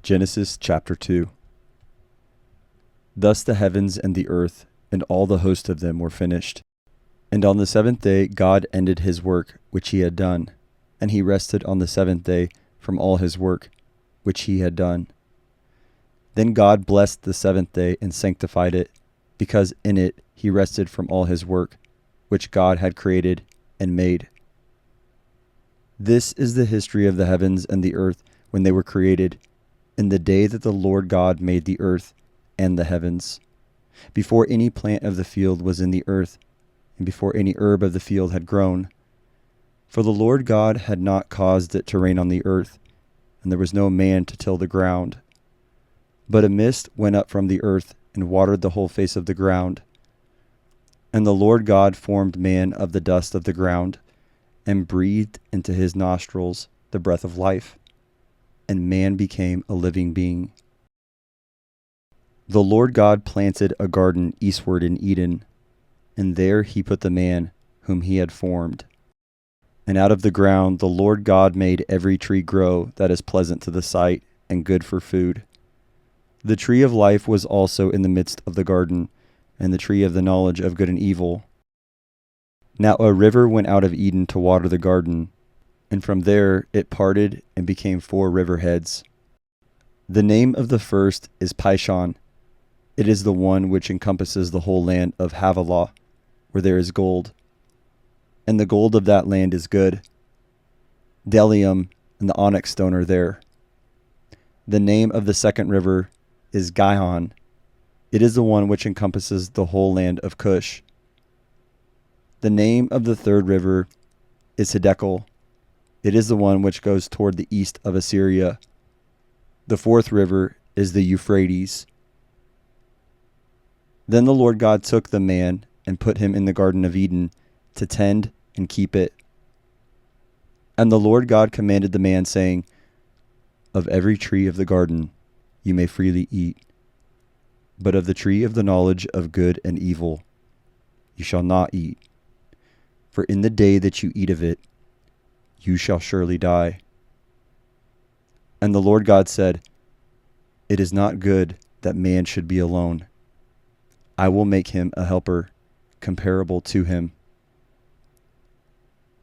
Genesis chapter 2. Thus the heavens and the earth and all the host of them were finished. And on the seventh day God ended his work which he had done, and he rested on the seventh day from all his work which he had done. Then God blessed the seventh day and sanctified it, because in it he rested from all his work which God had created and made. This is the history of the heavens and the earth when they were created, in the day that the Lord God made the earth and the heavens, before any plant of the field was in the earth, and before any herb of the field had grown. For the Lord God had not caused it to rain on the earth, and there was no man to till the ground. But a mist went up from the earth and watered the whole face of the ground. And the Lord God formed man of the dust of the ground, and breathed into his nostrils the breath of life, and man became a living being. The Lord God planted a garden eastward in Eden, and there he put the man whom he had formed. And out of the ground the Lord God made every tree grow that is pleasant to the sight and good for food. The tree of life was also in the midst of the garden, and the tree of the knowledge of good and evil. Now a river went out of Eden to water the garden, and from there it parted and became 4 river heads. The name of the first is Pishon. It is the one which encompasses the whole land of Havilah, where there is gold. And the gold of that land is good. Bdellium and the onyx stone are there. The name of the second river is Gihon. It is the one which encompasses the whole land of Cush. The name of the third river is Hiddekel. It is the one which goes toward the east of Assyria. The fourth river is the Euphrates. Then the Lord God took the man and put him in the Garden of Eden to tend and keep it. And the Lord God commanded the man, saying, Of every tree of the garden you may freely eat, but of the tree of the knowledge of good and evil you shall not eat. For in the day that you eat of it, you shall surely die. And the Lord God said, It is not good that man should be alone. I will make him a helper comparable to him.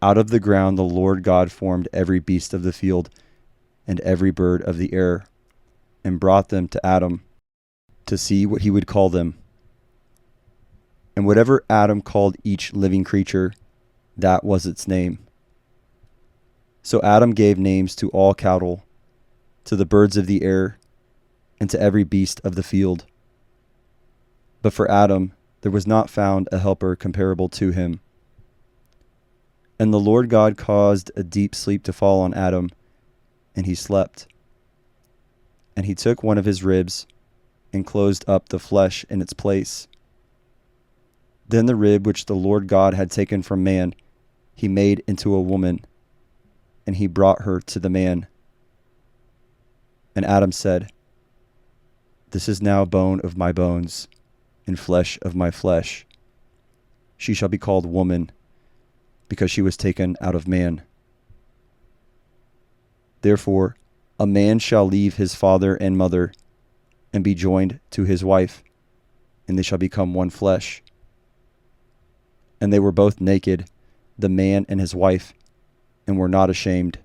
Out of the ground the Lord God formed every beast of the field and every bird of the air, and brought them to Adam to see what he would call them. And whatever Adam called each living creature, that was its name. So Adam gave names to all cattle, to the birds of the air, and to every beast of the field. But for Adam there was not found a helper comparable to him. And the Lord God caused a deep sleep to fall on Adam, and he slept. And he took one of his ribs, and closed up the flesh in its place. Then the rib which the Lord God had taken from man, he made into a woman, and he brought her to the man. And Adam said, This is now bone of my bones, and flesh of my flesh. She shall be called woman, because she was taken out of man. Therefore a man shall leave his father and mother, and be joined to his wife, and they shall become one flesh. And they were both naked, the man and his wife, and were not ashamed.